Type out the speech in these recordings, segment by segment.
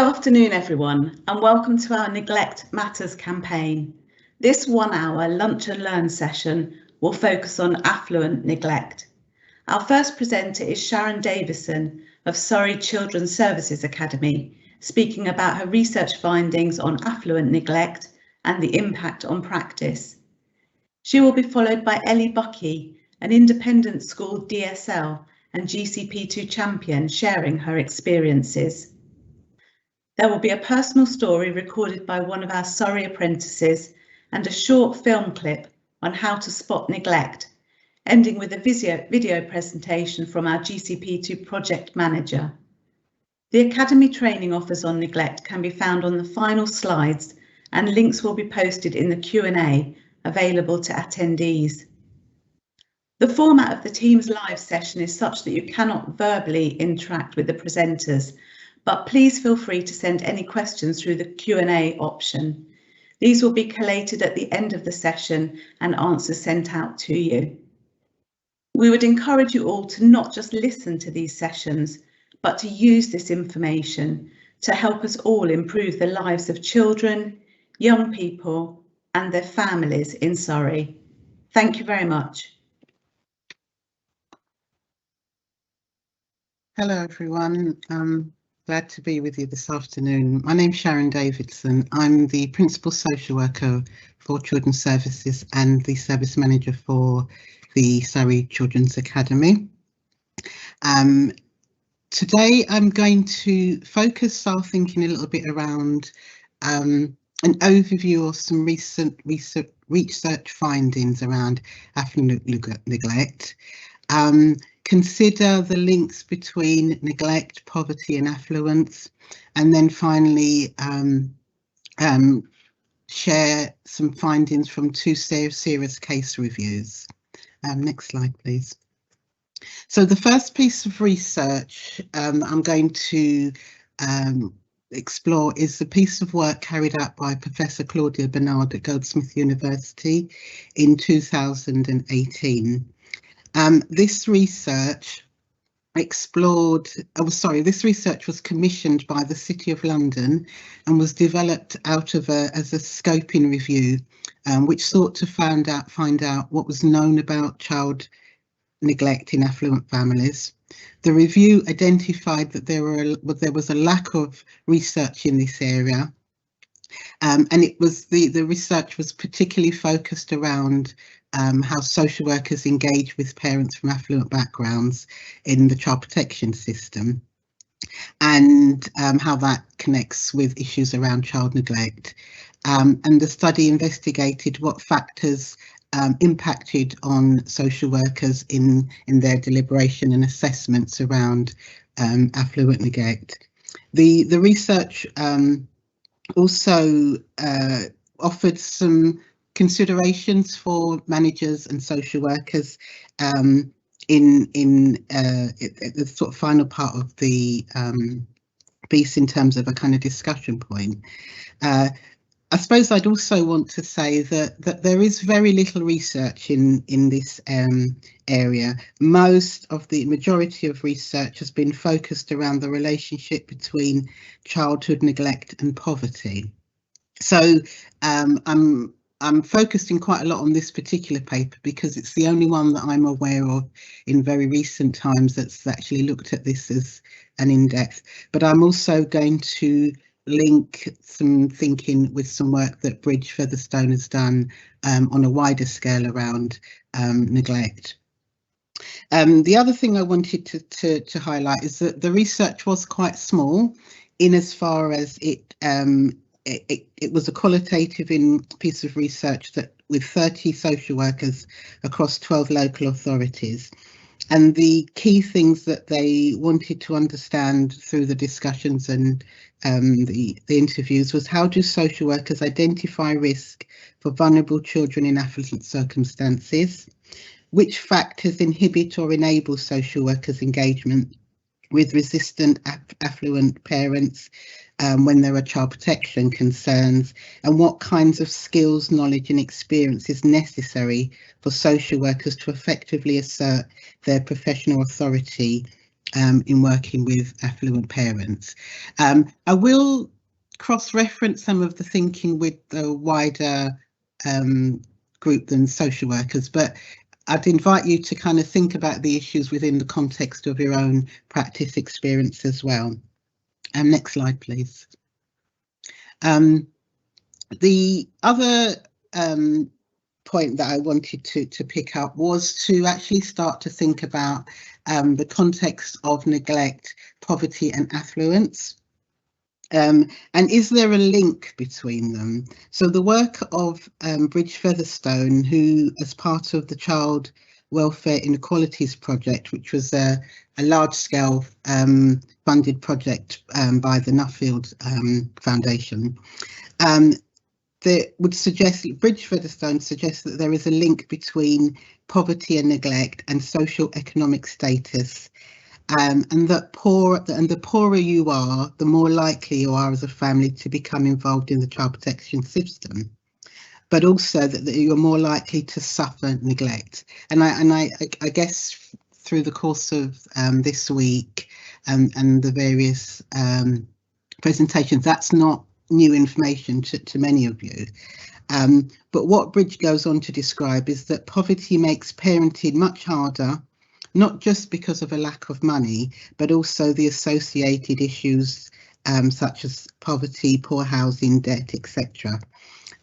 afternoon, everyone, and welcome to our Neglect Matters campaign. This 1-hour lunch and learn session will focus on affluent neglect. Our first presenter is Sharon Davidson of Surrey Children's Services Academy, speaking about her research findings on affluent neglect and the impact on practice. She will be followed by Ellie Buckey, an independent school DSL and GCP2 champion, sharing her experiences. There will be a personal story recorded by one of our Surrey apprentices and a short film clip on how to spot neglect, ending with a video presentation from our GCP2 project manager. The Academy training offers on neglect can be found on the final slides, and links will be posted in the Q&A available to attendees. The format of the Teams live session is such that you cannot verbally interact with the presenters, but please feel free to send any questions through the Q&A option. These will be collated at the end of the session and answers sent out to you. We would encourage you all to not just listen to these sessions, but to use this information to help us all improve the lives of children, young people and their families in Surrey. Thank you very much. Hello everyone, I'm glad to be with you this afternoon. My name's Sharon Davidson. I'm the Principal Social Worker for Children's Services and the Service Manager for the Surrey Children's Academy. Today I'm going to focus our thinking a little bit around an overview of some recent research findings around affluent neglect. Consider the links between neglect, poverty and affluence, and then finally share some findings from two serious case reviews. Next slide, please. So the first piece of research I'm going to explore is the piece of work carried out by Professor Claudia Bernard at Goldsmith University in 2018. This research was commissioned by the City of London and was developed out of as a scoping review, which sought to find out what was known about child neglect in affluent families. The review identified that there was a lack of research in this area, and the research was particularly focused around how social workers engage with parents from affluent backgrounds in the child protection system, and how that connects with issues around child neglect. And the study investigated what factors impacted on social workers in their deliberation and assessments around affluent neglect. The research also offered some considerations for managers and social workers in the sort of final part of the piece in terms of a kind of discussion point. I suppose I'd also want to say that there is very little research in this area. Majority of research has been focused around the relationship between childhood neglect and poverty. So I'm focusing quite a lot on this particular paper because it's the only one that I'm aware of in very recent times that's actually looked at this as an in-depth. But I'm also going to link some thinking with some work that Bridge Featherstone has done on a wider scale around neglect. The other thing I wanted to highlight is that the research was quite small in as far as it was a qualitative piece of research that with 30 social workers across 12 local authorities. And the key things that they wanted to understand through the discussions and the interviews was, how do social workers identify risk for vulnerable children in affluent circumstances? Which factors inhibit or enable social workers' engagement with resistant affluent parents when there are child protection concerns? And what kinds of skills, knowledge and experience is necessary for social workers to effectively assert their professional authority in working with affluent parents. I will cross-reference some of the thinking with the wider group than social workers, but I'd invite you to kind of think about the issues within the context of your own practice experience as well. Next slide, please. The other point that I wanted to pick up was to actually start to think about the context of neglect, poverty and affluence. And is there a link between them? So the work of Bridge Featherstone, who as part of the Child Welfare Inequalities Project, which was a large-scale funded project by the Nuffield Foundation, that would suggest, Bridge Featherstone suggests that there is a link between poverty and neglect and social economic status, and that the poorer you are, the more likely you are as a family to become involved in the child protection system, but also that you're more likely to suffer neglect. And I guess through the course of this week and the various presentations, that's not new information to many of you. But what Bridge goes on to describe is that poverty makes parenting much harder, not just because of a lack of money, but also the associated issues such as poverty, poor housing, debt, etc.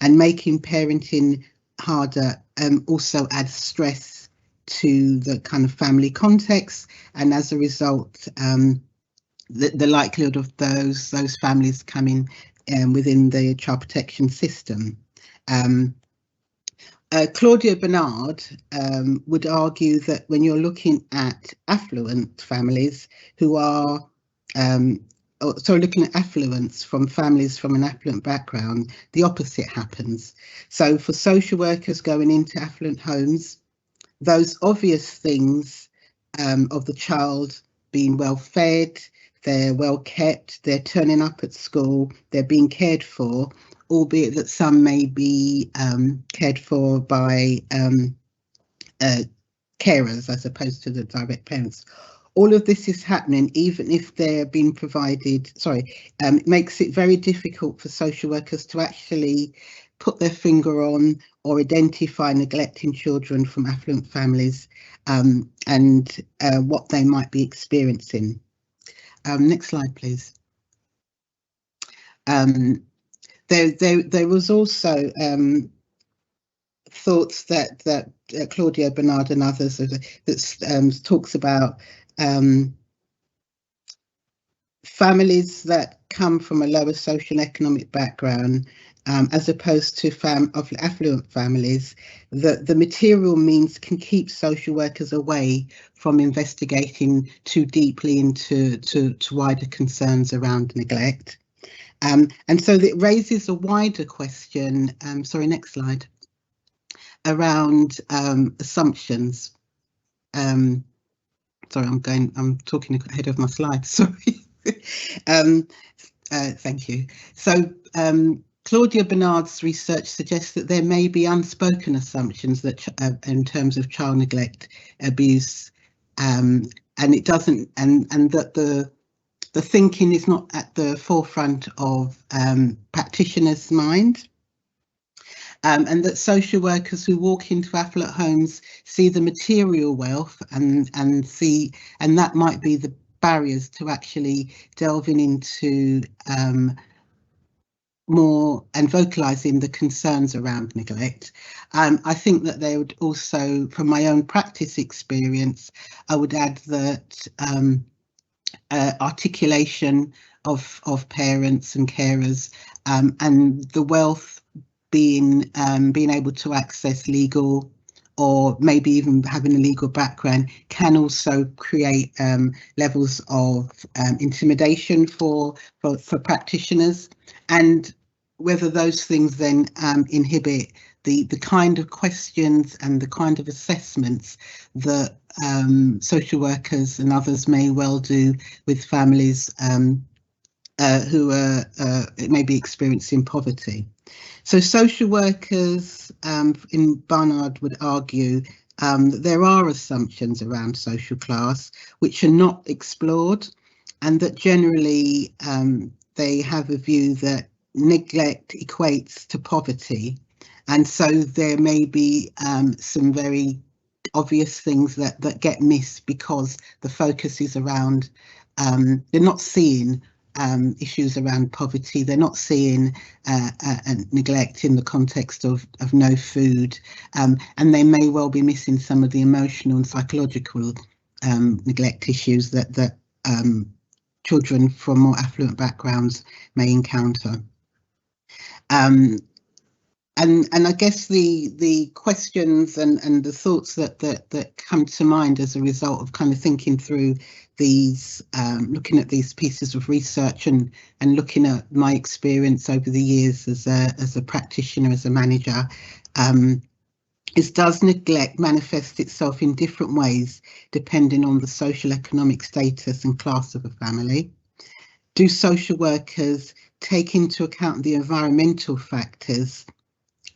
And making parenting harder also adds stress to the kind of family context, and as a result, the likelihood of those families coming within the child protection system. Claudia Bernard would argue that when you're looking at affluent families who are, looking at affluence from families from an affluent background, the opposite happens. So for social workers going into affluent homes, those obvious things of the child being well fed, they're well kept, they're turning up at school, they're being cared for, albeit that some may be cared for by carers as opposed to the direct parents. All of this is happening even if they're being provided, it makes it very difficult for social workers to actually put their finger on or identify neglecting children from affluent families and what they might be experiencing. Next slide, please. There was also thoughts that Claudia Bernard and others that talks about families that come from a lower social and economic background, as opposed to affluent families, that the material means can keep social workers away from investigating too deeply into wider concerns around neglect. And so it raises a wider question, next slide, around assumptions. I'm talking ahead of my slides, sorry. Thank you. So Claudia Bernard's research suggests that there may be unspoken assumptions that in terms of child neglect, abuse, and it doesn't, and that the thinking is not at the forefront of practitioners' mind, and that social workers who walk into affluent homes see the material wealth and that might be the barriers to actually delving into more and vocalising the concerns around neglect. I think that they would also, from my own practice experience, I would add that articulation of parents and carers and the wealth being able to access legal or maybe even having a legal background can also create levels of intimidation for practitioners, and whether those things then inhibit the kind of questions and the kind of assessments that social workers and others may well do with families who are maybe experiencing poverty. So social workers in Barnard would argue There are assumptions around social class which are not explored, and that generally they have a view that neglect equates to poverty. And so there may be some very obvious things that get missed because the focus is around, they're not seeing issues around poverty, they're not seeing neglect in the context of no food, and they may well be missing some of the emotional and psychological neglect issues that children from more affluent backgrounds may encounter. And I guess the questions and the thoughts that come to mind as a result of kind of thinking through these, looking at these pieces of research and looking at my experience over the years as a practitioner, as a manager, is, does neglect manifest itself in different ways depending on the social economic status and class of a family? Do social workers take into account the environmental factors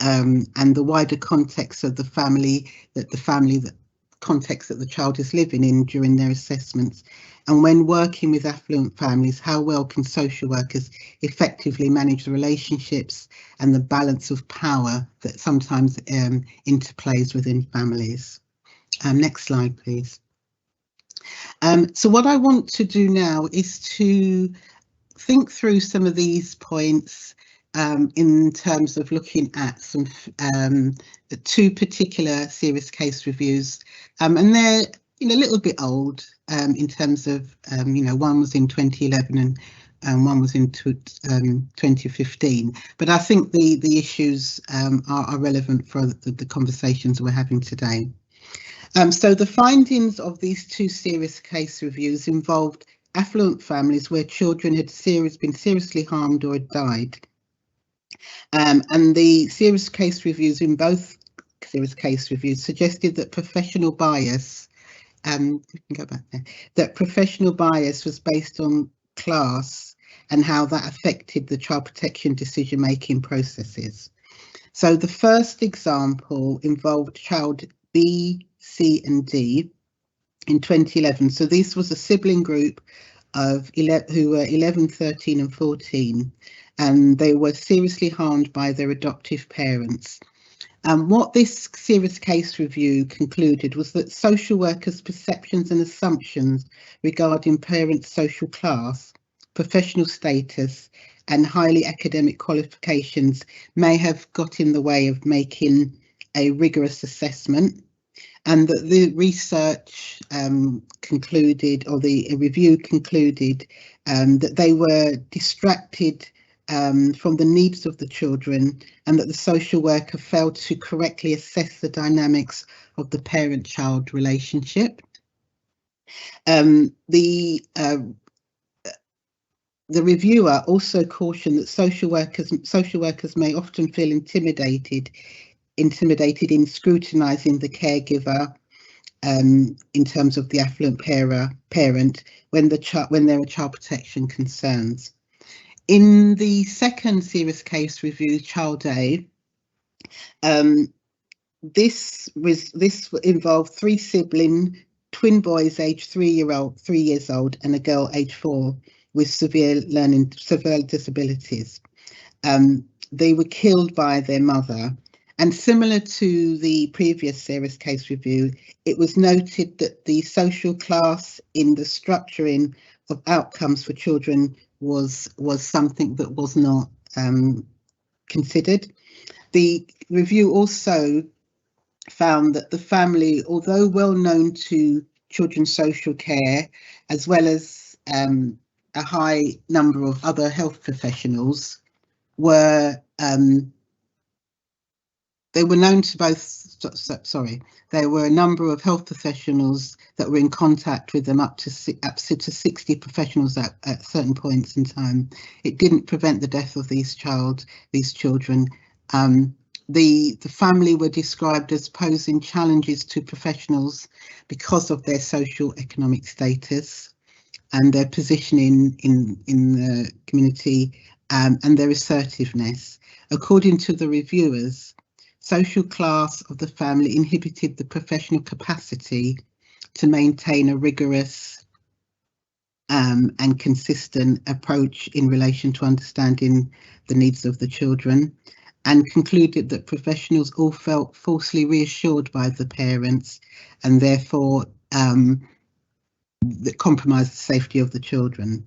and the wider context of the family, the context that the child is living in during their assessments? And when working with affluent families, how well can social workers effectively manage the relationships and the balance of power that sometimes interplays within families? Next slide, please. So what I want to do now is to think through some of these points in terms of looking at some two particular serious case reviews, and they're a little bit old in terms of one was in 2011 and one was in 2015, but I think the issues are relevant for the conversations we're having today. So the findings of these two serious case reviews involved affluent families where children had been seriously harmed or had died. And the serious case reviews in both serious case reviews suggested that professional bias, we can go back there, that professional bias was based on class and how that affected the child protection decision-making processes. So the first example involved child B, C and D in 2011. So this was a sibling group of who were 11, 13 and 14, and they were seriously harmed by their adoptive parents. What this serious case review concluded was that social workers' perceptions and assumptions regarding parents' social class, professional status and highly academic qualifications may have got in the way of making a rigorous assessment, and that the research concluded, or the review concluded, that they were distracted from the needs of the children, and that the social worker failed to correctly assess the dynamics of the parent-child relationship. The reviewer also cautioned that social workers may often feel intimidated in scrutinising the caregiver in terms of the affluent parent when there are child protection concerns. In the second serious case review, Child A, this involved three sibling twin boys aged 3 years old and a girl aged 4 with severe disabilities. They were killed by their mother. And similar to the previous serious case review, it was noted that the social class in the structuring of outcomes for children was something that was not considered. The review also found that the family, although well known to children's social care, as well as a high number of other health professionals, were they were known to both, there were a number of health professionals that were in contact with them, up to 60 professionals at certain points in time. It didn't prevent the death of these children. The family were described as posing challenges to professionals because of their social economic status and their position in the community, and their assertiveness. According to the reviewers, social class of the family inhibited the professional capacity to maintain a rigorous and consistent approach in relation to understanding the needs of the children, and concluded that professionals all felt falsely reassured by the parents and therefore that compromised the safety of the children.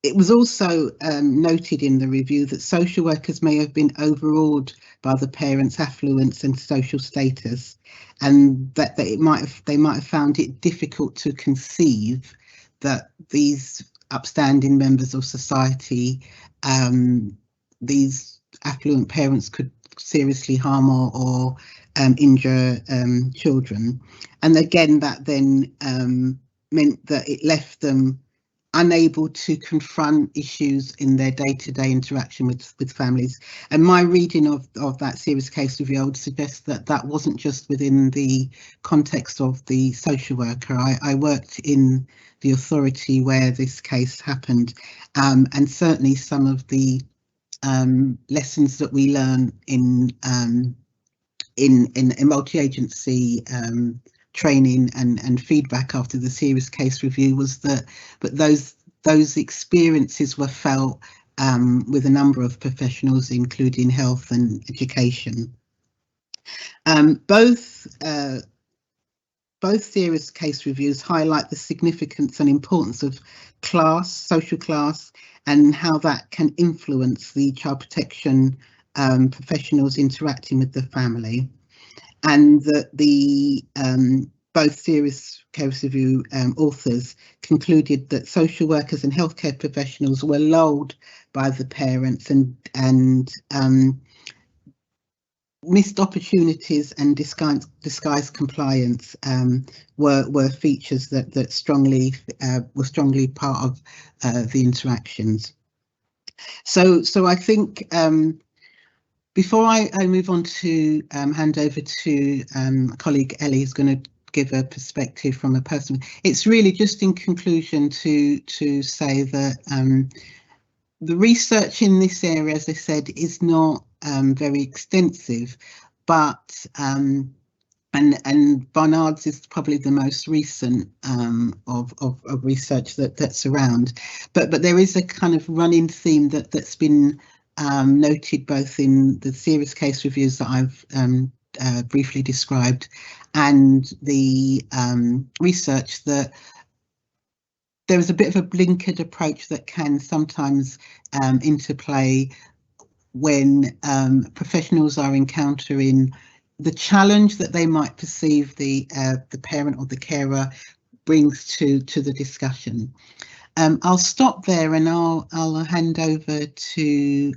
It was also noted in the review that social workers may have been overawed by the parents' affluence and social status, and that they might have found it difficult to conceive that these upstanding members of society, these affluent parents, could seriously harm or injure children. And again, that then meant that it left them unable to confront issues in their day-to-day interaction with families. And my reading of that serious case review, I would suggest that that wasn't just within the context of the social worker. I worked in the authority where this case happened, and certainly some of the lessons that we learn in multi-agency training and feedback after the serious case review was that, but those experiences were felt with a number of professionals, including health and education. Both serious case reviews highlight the significance and importance of class, social class, and how that can influence the child protection professionals interacting with the family. And that the both serious case review authors concluded that social workers and healthcare professionals were lulled by the parents, and missed opportunities and disguised compliance were features that were strongly part of the interactions. So I think before I move on to hand over to my colleague Ellie, who's going to give a perspective from a person, it's really just in conclusion to say that the research in this area, as I said, is not very extensive, but and Barnard's is probably the most recent of research that's around, but there is a kind of running theme that's been noted both in the serious case reviews that I've briefly described and the research, that there is a bit of a blinkered approach that can sometimes interplay when professionals are encountering the challenge that they might perceive the parent or the carer brings to the discussion. I'll stop there and I'll hand over to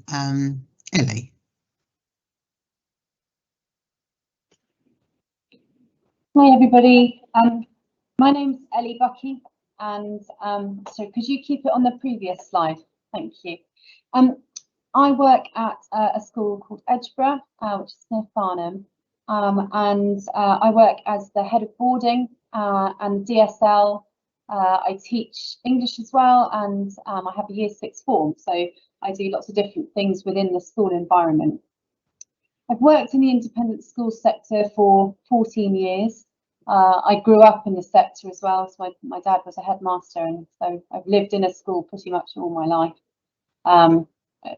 Ellie. Hi everybody, my name's Ellie Buckey, and so could you keep it on the previous slide? Thank you. I work at a school called Edgeborough, which is near Farnham, and I work as the head of boarding and DSL. I teach English as well, and I have a year 6 form, so I do lots of different things within the school environment. I've worked in the independent school sector for 14 years. I grew up in the sector as well, so my dad was a headmaster, and so I've lived in a school pretty much all my life,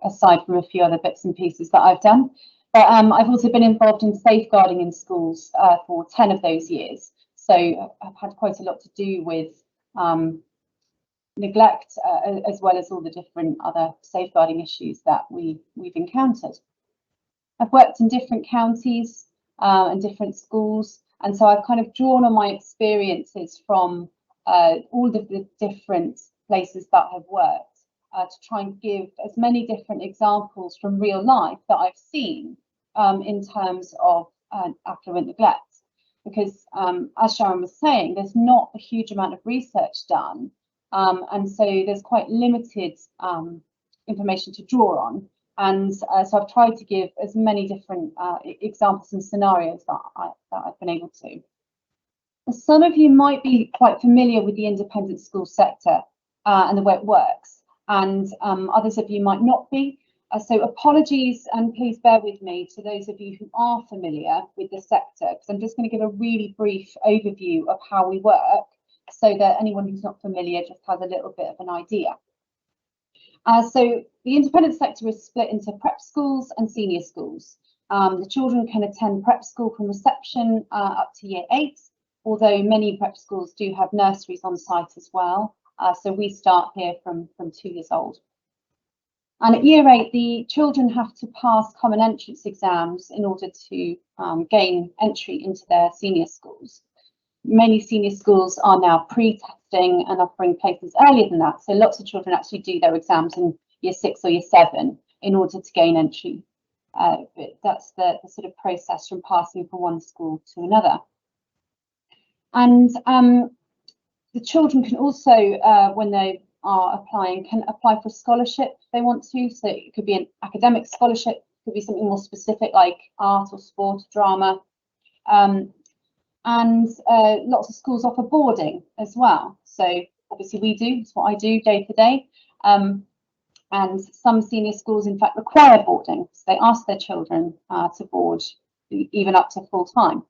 aside from a few other bits and pieces that I've done. But I've also been involved in safeguarding in schools for 10 of those years, so I've had quite a lot to do with neglect, as well as all the different other safeguarding issues that we've encountered. I've worked in different counties and different schools, and so I've kind of drawn on my experiences from all of the different places that I've worked to try and give as many different examples from real life that I've seen in terms of affluent neglect. Because as Sharon was saying, there's not a huge amount of research done, and so there's quite limited information to draw on. And so I've tried to give as many different examples and scenarios that I've been able to. Some of you might be quite familiar with the independent school sector and the way it works, and others of you might not be. So apologies, and please bear with me to those of you who are familiar with the sector, because I'm just going to give a really brief overview of how we work so that anyone who's not familiar just has a little bit of an idea. So the independent sector is split into prep schools and senior schools. The children can attend prep school from reception up to year 8, although many prep schools do have nurseries on site as well. So we start here from 2 years old. And at year 8, the children have to pass common entrance exams in order to gain entry into their senior schools. Many senior schools are now pre-testing and offering places earlier than that. So lots of children actually do their exams in year 6 or year 7 in order to gain entry. But that's the sort of process from passing from one school to another. And the children can also, when they are applying, can apply for a scholarship if they want to. So it could be an academic scholarship, it could be something more specific like art or sport, drama. And lots of schools offer boarding as well. So obviously we do, it's what I do day to day. And some senior schools in fact require boarding. So they ask their children to board even up to full time.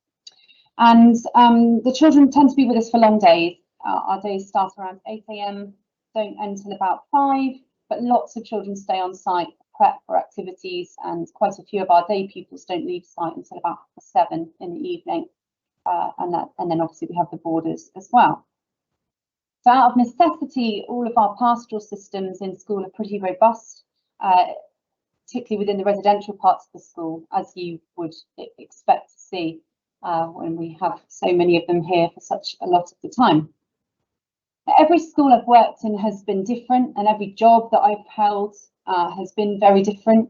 And the children tend to be with us for long days. Our days start around 8 AM, don't end till about 5, but lots of children stay on site, prep for activities, and quite a few of our day pupils don't leave site until about 7 in the evening. And then obviously we have the boarders as well. So out of necessity, all of our pastoral systems in school are pretty robust, particularly within the residential parts of the school, as you would expect to see when we have so many of them here for such a lot of the time. Every school I've worked in has been different, and every job that I've held has been very different.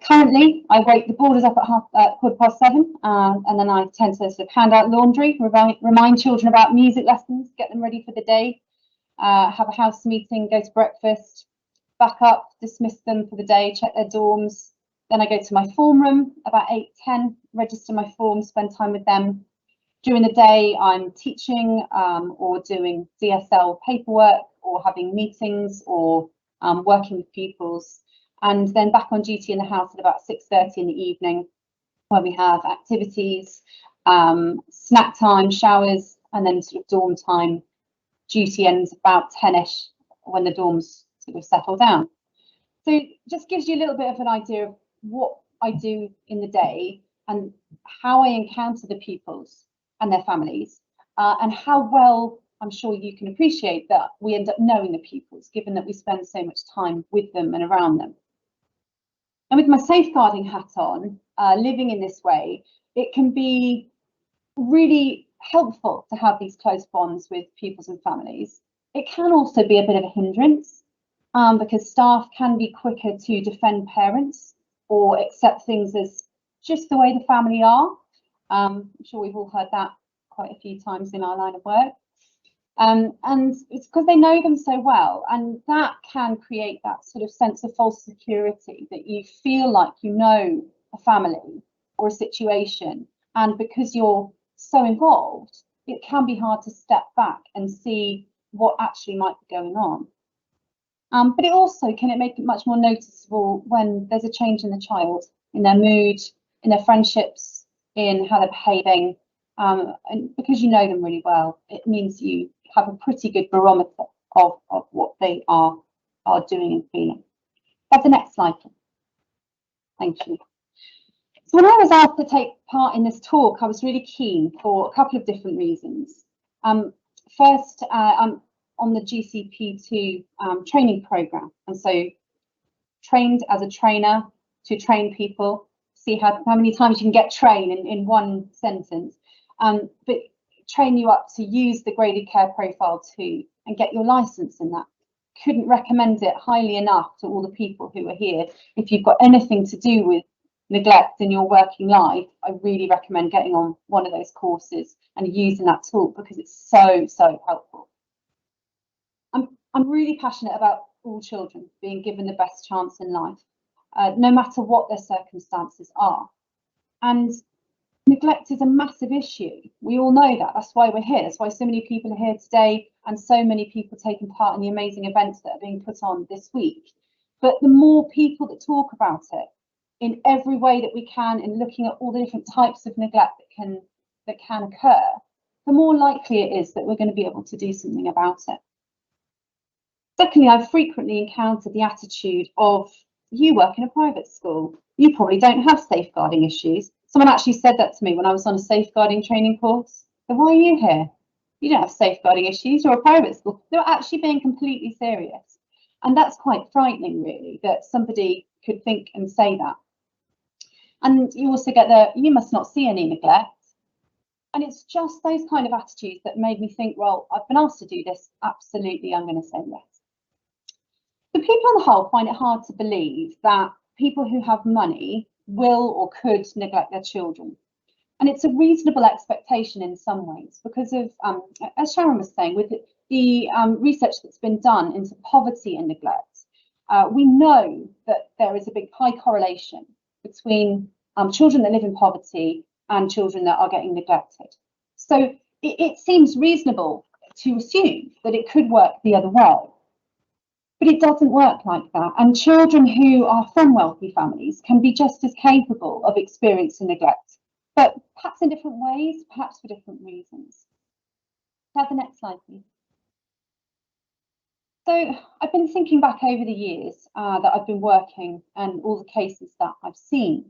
Currently, I wake the boarders up at 7:15, and then I tend to sort of hand out laundry, remind children about music lessons, get them ready for the day, have a house meeting, go to breakfast, back up, dismiss them for the day, check their dorms. Then I go to my form room about 8:10, register my forms, spend time with them. During the day, I'm teaching or doing DSL paperwork or having meetings or working with pupils. And then back on duty in the house at about 6:30 in the evening, where we have activities, snack time, showers, and then sort of dorm time. Duty ends about 10ish when the dorms sort of settle down. So it just gives you a little bit of an idea of what I do in the day and how I encounter the pupils and their families, and how well I'm sure you can appreciate that we end up knowing the pupils, given that we spend so much time with them and around them. And with my safeguarding hat on, living in this way, it can be really helpful to have these close bonds with pupils and families. It can also be a bit of a hindrance because staff can be quicker to defend parents or accept things as just the way the family are. I'm sure we've all heard that quite a few times in our line of work. And it's because they know them so well, and that can create that sort of sense of false security that you feel like you know a family or a situation, and because you're so involved, it can be hard to step back and see what actually might be going on. But it also can make it much more noticeable when there's a change in the child, in their mood, in their friendships, in how they're behaving, and because you know them really well, it means you have a pretty good barometer of what they are doing and feeling. That's the next slide. Thank you. So when I was asked to take part in this talk, I was really keen for a couple of different reasons. First, I'm on the GCP2 training program, and so trained as a trainer to train people, see how many times you can get trained in one sentence, but train you up to use the graded care profile too and get your license in that. Couldn't recommend it highly enough to all the people who are here. If you've got anything to do with neglect in your working life, I really recommend getting on one of those courses and using that tool because it's so helpful. I'm really passionate about all children being given the best chance in life, no matter what their circumstances are. And neglect is a massive issue. We all know that. That's why we're here. That's why so many people are here today and so many people taking part in the amazing events that are being put on this week. But the more people that talk about it in every way that we can, in looking at all the different types of neglect that can occur, the more likely it is that we're going to be able to do something about it. Secondly, I've frequently encountered the attitude of, you work in a private school, you probably don't have safeguarding issues. Someone actually said that to me when I was on a safeguarding training course. So why are you here? You don't have safeguarding issues, you're a private school. They're actually being completely serious. And that's quite frightening, really, that somebody could think and say that. And you also get the, you must not see any neglect. And it's just those kind of attitudes that made me think, well, I've been asked to do this, absolutely, I'm going to say yes. The people on the whole find it hard to believe that people who have money will or could neglect their children. And it's a reasonable expectation in some ways because of, as Sharon was saying, with the research that's been done into poverty and neglect, we know that there is a big high correlation between children that live in poverty and children that are getting neglected. So it seems reasonable to assume that it could work the other way. But it doesn't work like that. And children who are from wealthy families can be just as capable of experiencing neglect, but perhaps in different ways, perhaps for different reasons. Have the next slide, please. So I've been thinking back over the years that I've been working and all the cases that I've seen.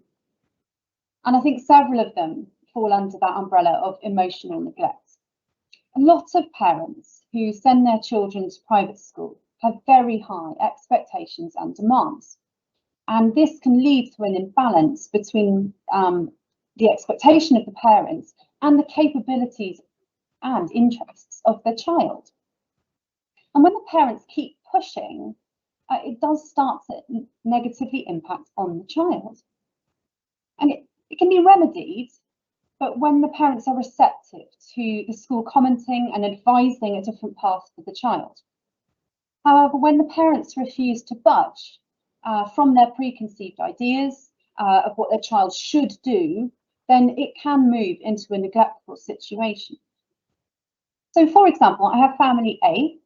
And I think several of them fall under that umbrella of emotional neglect. A lot of parents who send their children to private school have very high expectations and demands. And this can lead to an imbalance between the expectation of the parents and the capabilities and interests of their child. And when the parents keep pushing, it does start to negatively impact on the child. And it can be remedied, but when the parents are receptive to the school commenting and advising a different path for the child. However, when the parents refuse to budge from their preconceived ideas of what their child should do, then it can move into a neglectful situation. So, for example, I have family A.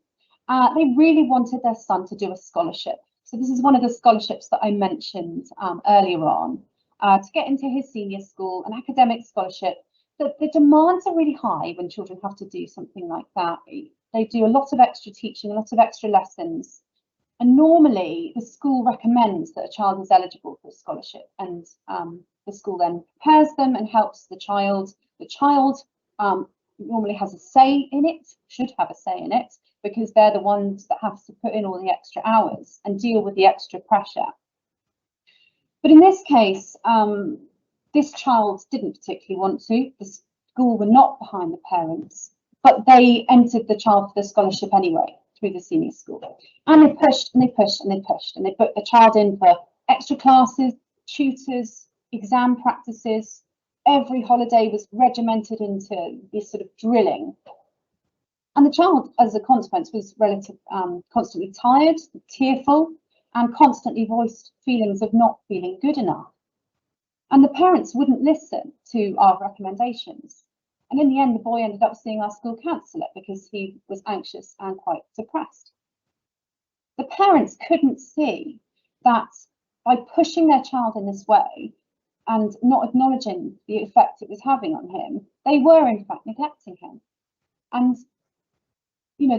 They really wanted their son to do a scholarship. So this is one of the scholarships that I mentioned earlier on, to get into his senior school, an academic scholarship. The demands are really high when children have to do something like that. They do a lot of extra teaching, a lot of extra lessons. And normally the school recommends that a child is eligible for a scholarship, and the school then prepares them and helps the child. The child normally has a say in it, should have a say in it, because they're the ones that have to put in all the extra hours and deal with the extra pressure. But in this case, this child didn't particularly want to. The school were not behind the parents, but they entered the child for the scholarship anyway through the senior school. And they pushed and they pushed and they pushed, and they put the child in for extra classes, tutors, exam practices. Every holiday was regimented into this sort of drilling. And the child, as a consequence, was constantly tired, tearful, and constantly voiced feelings of not feeling good enough. And the parents wouldn't listen to our recommendations. And in the end, the boy ended up seeing our school counsellor because he was anxious and quite depressed. The parents couldn't see that by pushing their child in this way and not acknowledging the effect it was having on him, they were in fact neglecting him. And you know,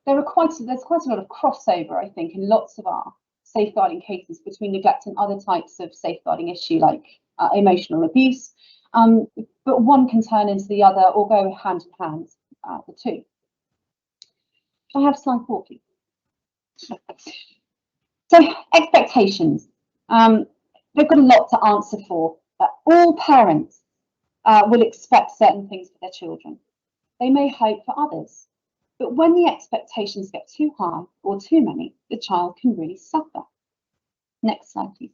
there's quite a lot of crossover, I think, in lots of our safeguarding cases between neglect and other types of safeguarding issue like emotional abuse. But one can turn into the other or go hand in hand, the two. I have slide 4, please. So expectations. They've got a lot to answer for. All parents will expect certain things for their children. They may hope for others. But when the expectations get too high or too many, the child can really suffer. Next slide, please.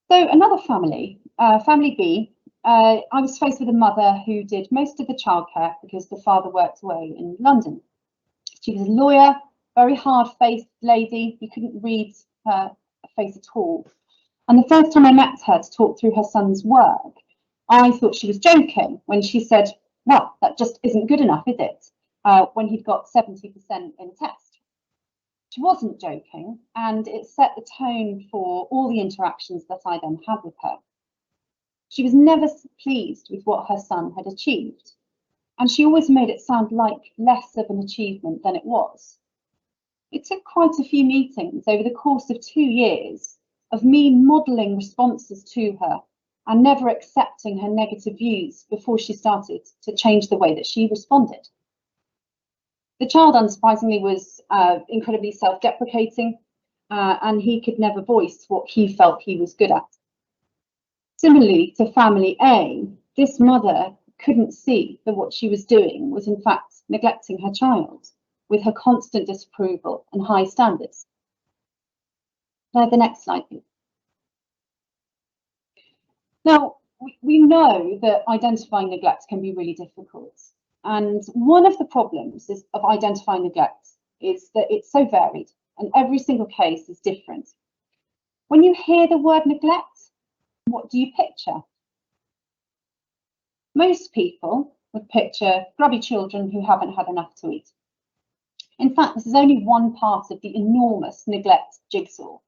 So another family, family B, I was faced with a mother who did most of the childcare because the father worked away in London. She was a lawyer, very hard-faced lady. You couldn't read her face at all. And the first time I met her to talk through her son's work, I thought she was joking when she said, well, that just isn't good enough, is it? When he'd got 70% in a test. She wasn't joking, and it set the tone for all the interactions that I then had with her. She was never pleased with what her son had achieved, and she always made it sound like less of an achievement than it was. It took quite a few meetings over the course of 2 years of me modelling responses to her and never accepting her negative views before she started to change the way that she responded. The child, unsurprisingly, was incredibly self-deprecating, and he could never voice what he felt he was good at. Similarly to family A, this mother couldn't see that what she was doing was in fact neglecting her child with her constant disapproval and high standards. Now, the next slide, please. Now, we know that identifying neglect can be really difficult. And one of the problems of identifying neglect is that it's so varied and every single case is different. When you hear the word neglect, what do you picture? Most people would picture grubby children who haven't had enough to eat. In fact, this is only one part of the enormous neglect jigsaw.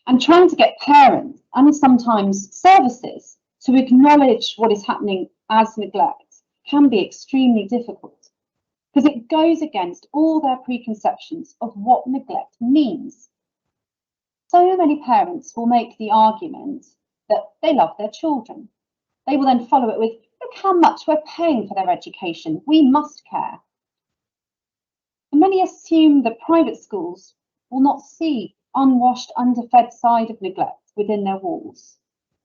And trying to get parents and sometimes services to acknowledge what is happening as neglect can be extremely difficult because it goes against all their preconceptions of what neglect means. So many parents will make the argument that they love their children. They will then follow it with, look how much we're paying for their education, we must care. And many assume that private schools will not see unwashed, underfed side of neglect within their walls.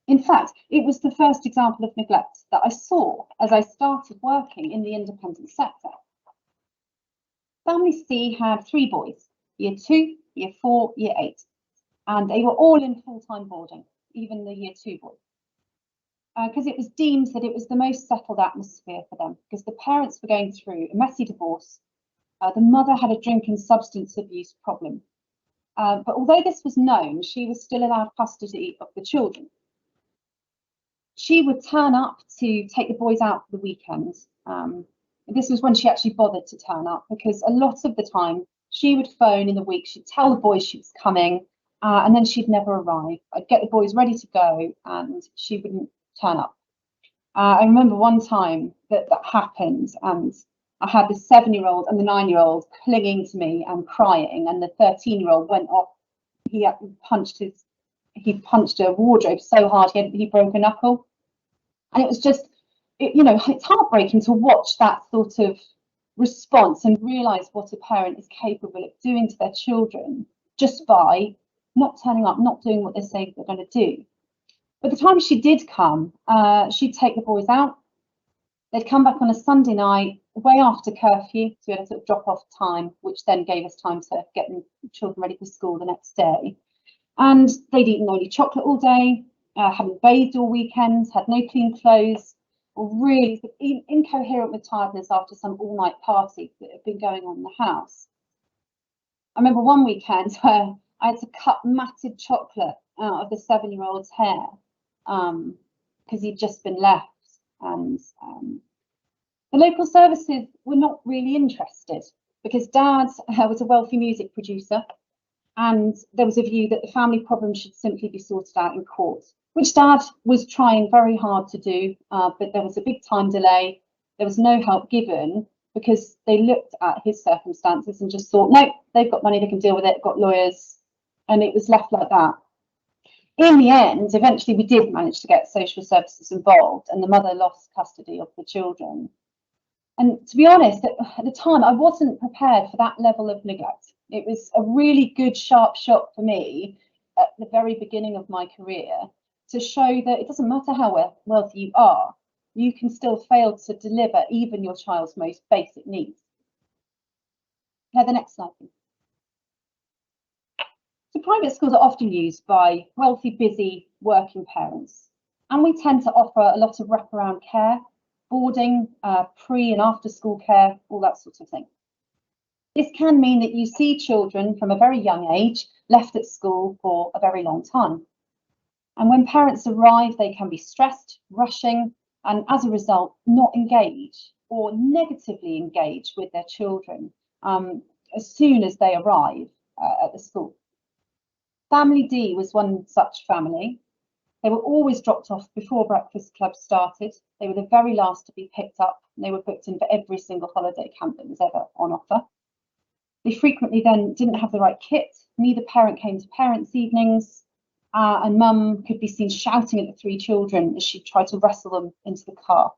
In fact, it was the first example of neglect that I saw as I started working in the independent sector. Family C had 3 boys, year 2, year 4, year 8, and they were all in full-time boarding, even the year 2 boy. Because it was deemed that it was the most settled atmosphere for them, because the parents were going through a messy divorce. The mother had a drink and substance abuse problem. But although this was known, she was still allowed custody of the children. She would turn up to take the boys out for the weekends. This was when she actually bothered to turn up, because a lot of the time she would phone in the week, she'd tell the boys she was coming, and then she'd never arrive. I'd get the boys ready to go and she wouldn't turn up. I remember one time that happened, and I had the 7-year-old and the 9-year-old clinging to me and crying, and the 13-year-old went off. He punched a wardrobe so hard he broke a knuckle. And it was just, it's heartbreaking to watch that sort of response and realise what a parent is capable of doing to their children just by not turning up, not doing what they say they're going to do. By the time she did come, she'd take the boys out. They'd come back on a Sunday night, way after curfew, so we had a sort of drop-off time, which then gave us time to get the children ready for school the next day. And they'd eaten only chocolate all day, hadn't bathed all weekends, had no clean clothes, or really incoherent with tiredness after some all-night party that had been going on in the house. I remember one weekend where I had to cut matted chocolate out of the 7-year-old's hair because he'd just been left. And the local services were not really interested because Dad was a wealthy music producer, and there was a view that the family problem should simply be sorted out in court, which Dad was trying very hard to do, but there was a big time delay. There was no help given because they looked at his circumstances and just thought, no, they've got money, they can deal with it, got lawyers, and it was left like that. In the end, eventually we did manage to get social services involved, and the mother lost custody of the children. And to be honest, at the time, I wasn't prepared for that level of neglect. It was a really good, sharp shock for me at the very beginning of my career to show that it doesn't matter how wealthy you are, you can still fail to deliver even your child's most basic needs. Now, the next slide, please. So private schools are often used by wealthy, busy, working parents, and we tend to offer a lot of wraparound care, boarding, pre and after school care, all that sort of thing. This can mean that you see children from a very young age left at school for a very long time. And when parents arrive, they can be stressed, rushing, and as a result, not engage or negatively engage with their children as soon as they arrive. at the school. Family D was one such family. They were always dropped off before breakfast club started. They were the very last to be picked up, and they were booked in for every single holiday camp that was ever on offer. They frequently then didn't have the right kit. Neither parent came to parents' evenings, and mum could be seen shouting at the three children as she tried to wrestle them into the car.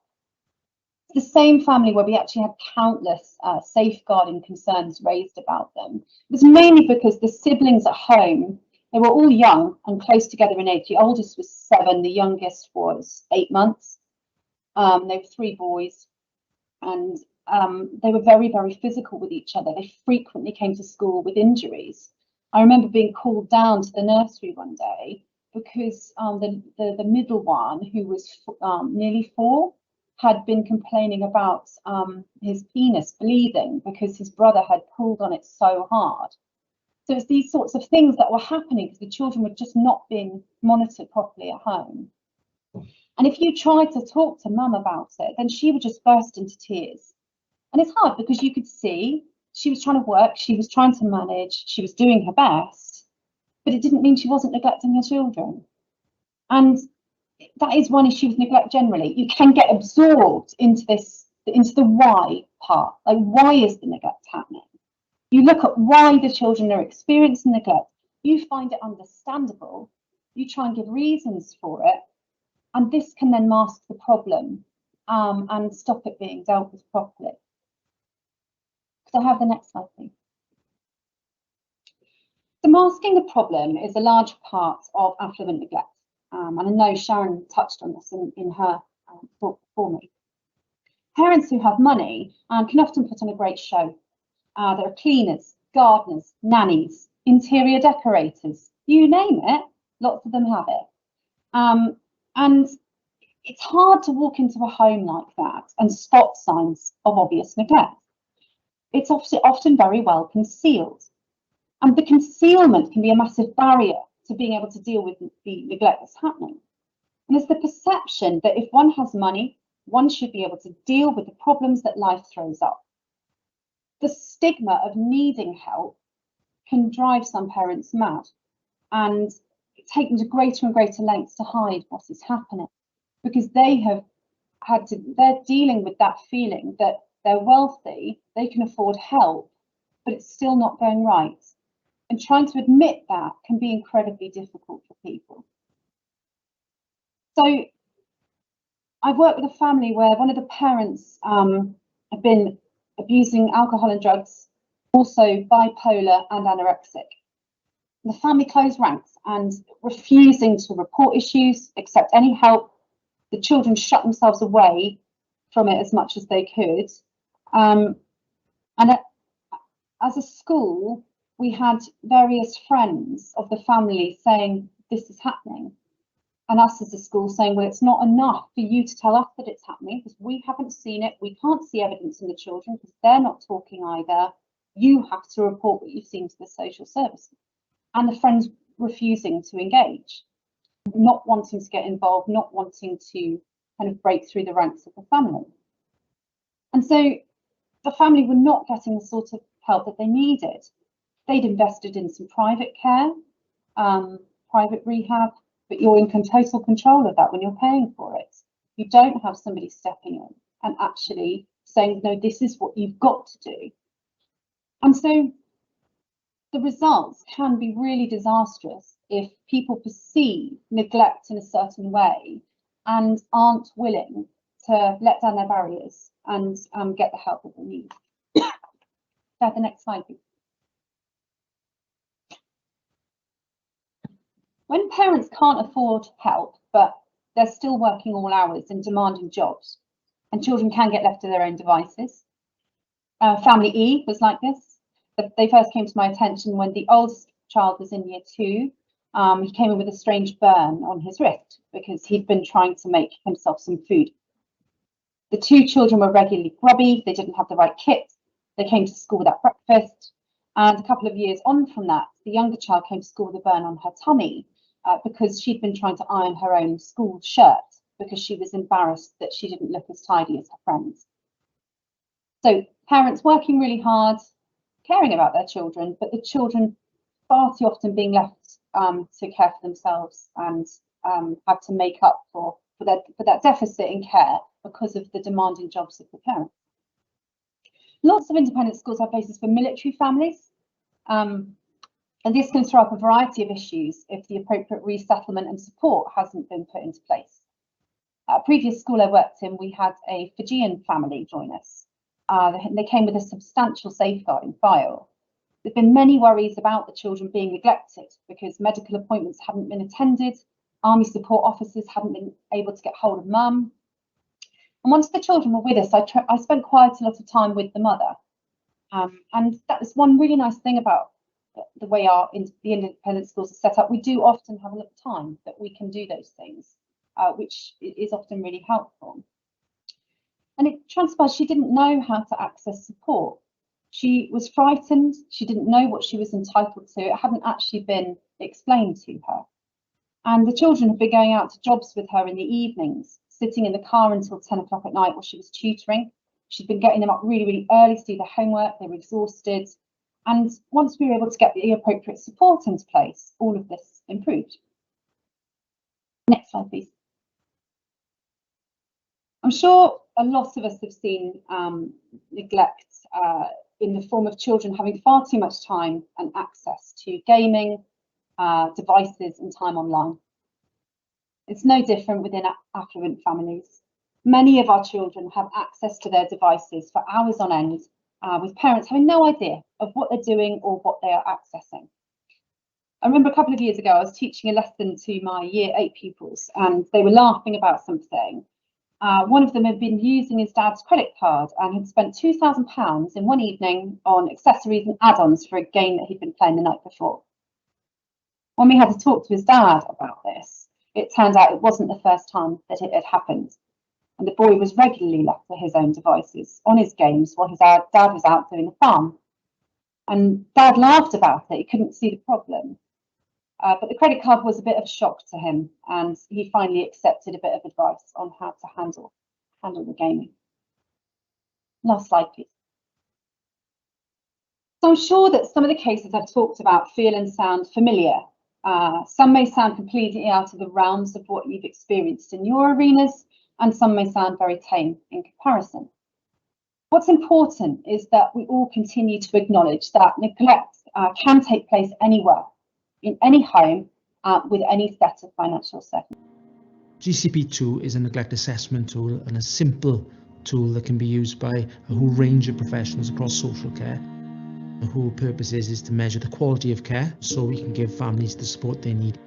It's the same family where we actually had countless safeguarding concerns raised about them. It was mainly because the siblings at home, they were all young and close together in age. The oldest was 7, the youngest was 8 months. They were 3 boys, and they were very, very physical with each other. They frequently came to school with injuries. I remember being called down to the nursery one day because the middle one, who was nearly 4, had been complaining about his penis bleeding because his brother had pulled on it so hard. So it's these sorts of things that were happening because the children were just not being monitored properly at home. And if you tried to talk to mum about it, then she would just burst into tears. And it's hard because you could see she was trying to work, she was trying to manage, she was doing her best, but it didn't mean she wasn't neglecting her children. And that is one issue with neglect generally. You can get absorbed into the why part. Like, why is the neglect happening? You look at why the children are experiencing neglect. You find it understandable. You try and give reasons for it. And this can then mask the problem and stop it being dealt with properly. Could I have the next slide, please? So masking the problem is a large part of affluent neglect. And I know Sharon touched on this in her talk before me. Parents who have money can often put on a great show. There are cleaners, gardeners, nannies, interior decorators, you name it, lots of them have it. And it's hard to walk into a home like that and spot signs of obvious neglect. It's often very well concealed. And the concealment can be a massive barrier to being able to deal with the neglect that's happening. And there's the perception that if one has money, one should be able to deal with the problems that life throws up. The stigma of needing help can drive some parents mad and take them to greater and greater lengths to hide what is happening, because they're dealing with that feeling that they're wealthy, they can afford help, but it's still not going right. And trying to admit that can be incredibly difficult for people. So I've worked with a family where one of the parents have been abusing alcohol and drugs, also bipolar and anorexic. The family closed ranks and refusing to report issues, accept any help. The children shut themselves away from it as much as they could. As a school, we had various friends of the family saying this is happening, and us as a school saying, well, it's not enough for you to tell us that it's happening because we haven't seen it, we can't see evidence in the children because they're not talking either. You have to report what you've seen to the social services. And the friends refusing to engage, not wanting to get involved, not wanting to kind of break through the ranks of the family. And so the family were not getting the sort of help that they needed. They'd invested in some private care, private rehab, but you're in total control of that when you're paying for it. You don't have somebody stepping in and actually saying, no, this is what you've got to do. And so the results can be really disastrous if people perceive neglect in a certain way and aren't willing to let down their barriers and get the help that they need. Have the next slide, please. When parents can't afford help, but they're still working all hours and demanding jobs, and children can get left to their own devices. Family E was like this. They first came to my attention when the oldest child was in year 2. He came in with a strange burn on his wrist because he'd been trying to make himself some food. The 2 children were regularly grubby, they didn't have the right kit, they came to school without breakfast, and a couple of years on from that, the younger child came to school with a burn on her tummy because she'd been trying to iron her own school shirt because she was embarrassed that she didn't look as tidy as her friends. So parents working really hard, caring about their children, but the children far too often being left to care for themselves and have to make up for that deficit in care because of the demanding jobs of the parents. Lots of independent schools have places for military families, and this can throw up a variety of issues if the appropriate resettlement and support hasn't been put into place. At a previous school I worked in, we had a Fijian family join us. They came with a substantial safeguarding file. There have been many worries about the children being neglected because medical appointments hadn't been attended, army support officers hadn't been able to get hold of mum. And once the children were with us, I spent quite a lot of time with the mother. And that was one really nice thing about the way the independent schools are set up. We do often have a lot of time that we can do those things, which is often really helpful. And it transpired she didn't know how to access support. She was frightened. She didn't know what she was entitled to. It hadn't actually been explained to her. And the children had been going out to jobs with her in the evenings, sitting in the car until 10 o'clock at night while she was tutoring. She'd been getting them up really, really early to do their homework. They were exhausted. And once we were able to get the appropriate support into place, all of this improved. Next slide, please. I'm sure a lot of us have seen neglect in the form of children having far too much time and access to gaming, devices and time online. It's no different within affluent families. Many of our children have access to their devices for hours on end, with parents having no idea of what they're doing or what they are accessing. I remember a couple of years ago, I was teaching a lesson to my year 8 pupils and they were laughing about something. One of them had been using his dad's credit card and had spent £2,000 in one evening on accessories and add-ons for a game that he'd been playing the night before. When we had to talk to his dad about this, it turned out it wasn't the first time that it had happened. And the boy was regularly left to his own devices on his games while his dad was out doing the farm. And Dad laughed about it, he couldn't see the problem. But the credit card was a bit of a shock to him, and he finally accepted a bit of advice on how to handle the gaming. Last slide, please. So I'm sure that some of the cases I've talked about feel and sound familiar. Some may sound completely out of the realms of what you've experienced in your arenas, and some may sound very tame in comparison. What's important is that we all continue to acknowledge that neglect can take place anywhere, in any home, with any set of financial settings. GCP2 is a neglect assessment tool and a simple tool that can be used by a whole range of professionals across social care. The whole purpose is to measure the quality of care so we can give families the support they need.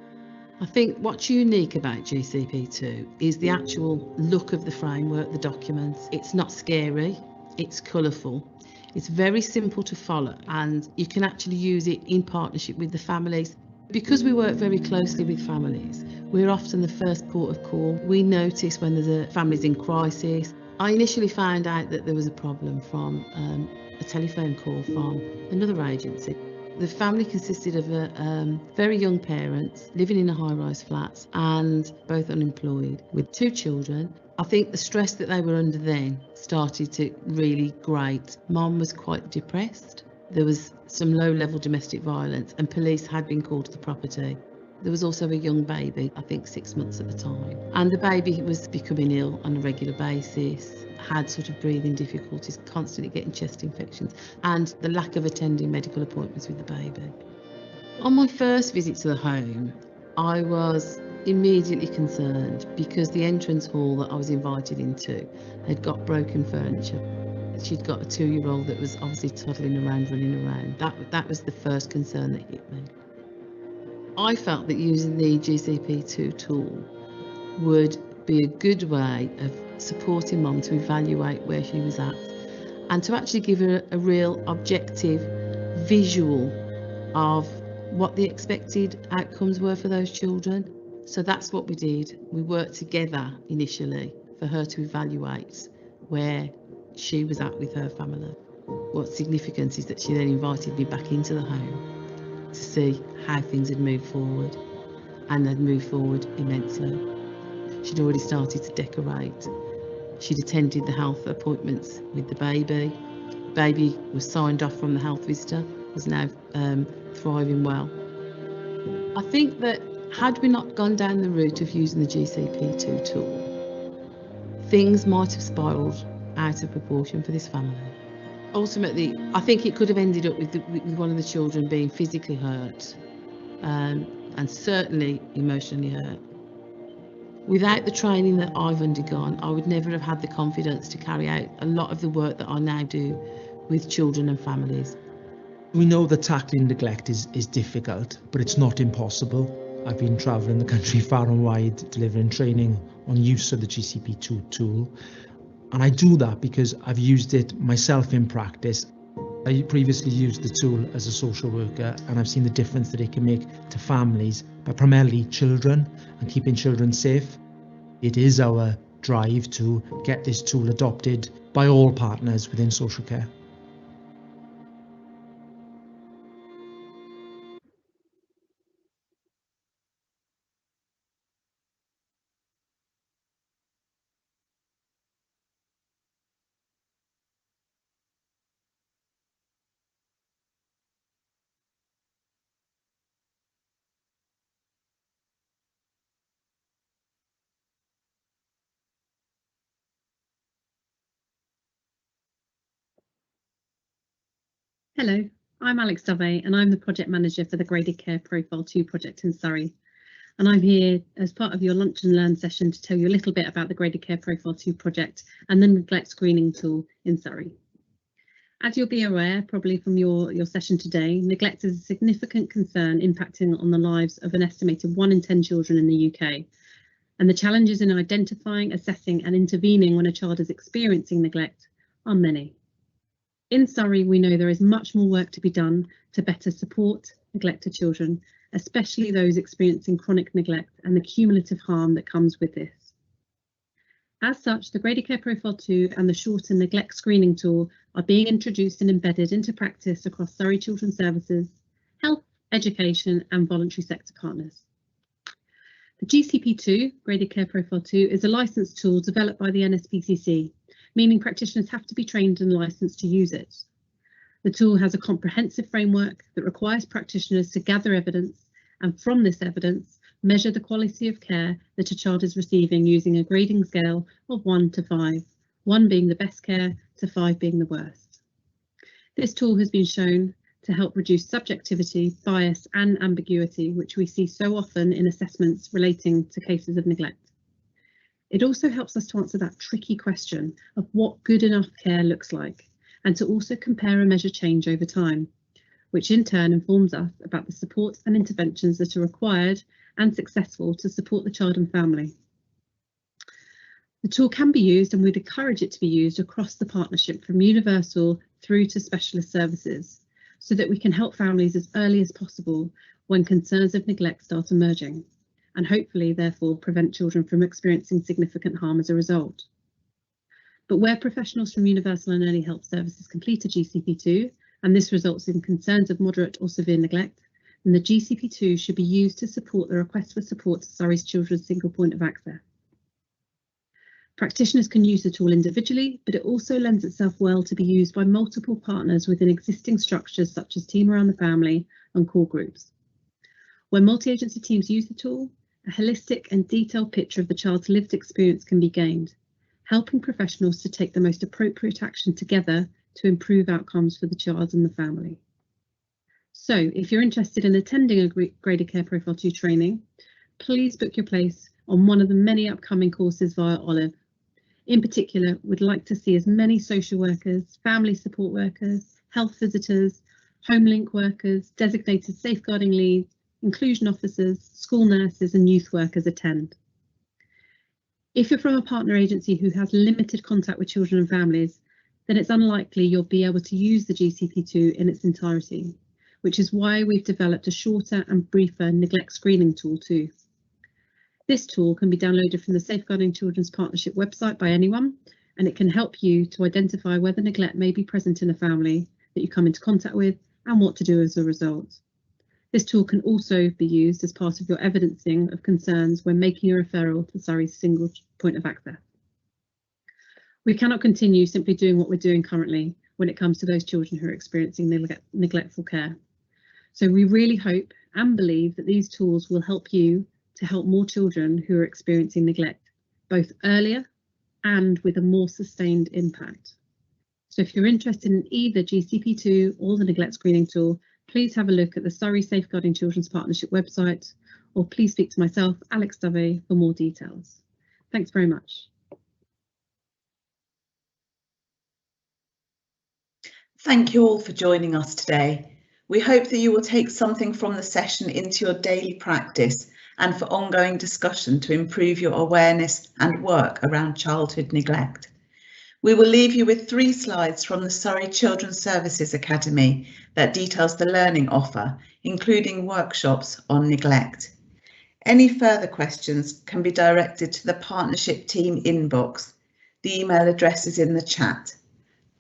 I think what's unique about GCP2 is the actual look of the framework, the documents. It's not scary, it's colourful. It's very simple to follow and you can actually use it in partnership with the families. Because we work very closely with families, we're often the first port of call. We notice when there's a family's in crisis. I initially found out that there was a problem from a telephone call from another agency. The family consisted of very young parents living in a high-rise flat and both unemployed with 2 children. I think the stress that they were under then started to really grate. Mum was quite depressed. There was some low-level domestic violence and police had been called to the property. There was also a young baby, I think 6 months at the time. And the baby was becoming ill on a regular basis, had sort of breathing difficulties, constantly getting chest infections, and the lack of attending medical appointments with the baby. On my first visit to the home, I was immediately concerned because the entrance hall that I was invited into had got broken furniture. She'd got a 2-year-old that was obviously toddling around, running around. That was the first concern that hit me. I felt that using the GCP2 tool would be a good way of supporting Mum to evaluate where she was at and to actually give her a real objective visual of what the expected outcomes were for those children. So that's what we did. We worked together initially for her to evaluate where she was at with her family. What's significant is that she then invited me back into the home to see how things had moved forward, and they'd moved forward immensely. She'd already started to decorate. She'd attended the health appointments with the baby. Baby was signed off from the health visitor. is now thriving well. I think that had we not gone down the route of using the GCP2 tool, things might have spiralled out of proportion for this family. Ultimately, I think it could have ended up with one of the children being physically hurt and certainly emotionally hurt. Without the training that I've undergone, I would never have had the confidence to carry out a lot of the work that I now do with children and families. We know that tackling neglect is difficult, but it's not impossible. I've been travelling the country far and wide delivering training on use of the GCP2 tool. And I do that because I've used it myself in practice. I previously used the tool as a social worker, and I've seen the difference that it can make to families, but primarily children, and keeping children safe. It is our drive to get this tool adopted by all partners within social care. Hello, I'm Alex Dove and I'm the project manager for the Graded Care Profile 2 project in Surrey. And I'm here as part of your Lunch and Learn session to tell you a little bit about the Graded Care Profile 2 project and the neglect screening tool in Surrey. As you'll be aware, probably from your session today, neglect is a significant concern impacting on the lives of an estimated 1 in 10 children in the UK. And the challenges in identifying, assessing and intervening when a child is experiencing neglect are many. In Surrey, we know there is much more work to be done to better support neglected children, especially those experiencing chronic neglect and the cumulative harm that comes with this. As such, the Graded Care Profile 2 and the shorter neglect screening tool are being introduced and embedded into practice across Surrey Children's Services, health, education and voluntary sector partners. The GCP2, Graded Care Profile 2, is a licensed tool developed by the NSPCC, meaning practitioners have to be trained and licensed to use it. The tool has a comprehensive framework that requires practitioners to gather evidence and from this evidence measure the quality of care that a child is receiving using a grading scale of 1 to 5, 1 being the best care to 5 being the worst. This tool has been shown to help reduce subjectivity, bias and ambiguity, which we see so often in assessments relating to cases of neglect. It also helps us to answer that tricky question of what good enough care looks like, and to also compare and measure change over time, which in turn informs us about the supports and interventions that are required and successful to support the child and family. The tool can be used, and we'd encourage it to be used across the partnership from universal through to specialist services, so that we can help families as early as possible when concerns of neglect start emerging, and hopefully therefore prevent children from experiencing significant harm as a result. But where professionals from universal and early help services complete a GCP2, and this results in concerns of moderate or severe neglect, then the GCP2 should be used to support the request for support to Surrey's Children's Single Point of Access. Practitioners can use the tool individually, but it also lends itself well to be used by multiple partners within existing structures such as Team Around the Family and core groups. When multi-agency teams use the tool, a holistic and detailed picture of the child's lived experience can be gained, helping professionals to take the most appropriate action together to improve outcomes for the child and the family. So if you're interested in attending a Graded Care Profile 2 training, please book your place on one of the many upcoming courses via Olive. In particular, we'd like to see as many social workers, family support workers, health visitors, home link workers, designated safeguarding leads, inclusion officers, school nurses and youth workers attend. If you're from a partner agency who has limited contact with children and families, then it's unlikely you'll be able to use the GCP2 in its entirety, which is why we've developed a shorter and briefer neglect screening tool too. This tool can be downloaded from the Safeguarding Children's Partnership website by anyone, and it can help you to identify whether neglect may be present in a family that you come into contact with and what to do as a result. This tool can also be used as part of your evidencing of concerns when making a referral to Surrey's Single Point of Access. We cannot continue simply doing what we're doing currently, when it comes to those children who are experiencing neglectful care. So we really hope and believe that these tools will help you to help more children who are experiencing neglect, both earlier and with a more sustained impact. So if you're interested in either GCP2 or the neglect screening tool, please have a look at the Surrey Safeguarding Children's Partnership website, or please speak to myself, Alex Dovey, for more details. Thanks very much. Thank you all for joining us today. We hope that you will take something from the session into your daily practice and for ongoing discussion to improve your awareness and work around childhood neglect. We will leave you with 3 slides from the Surrey Children's Services Academy that details the learning offer, including workshops on neglect. Any further questions can be directed to the partnership team inbox. The email address is in the chat.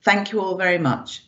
Thank you all very much.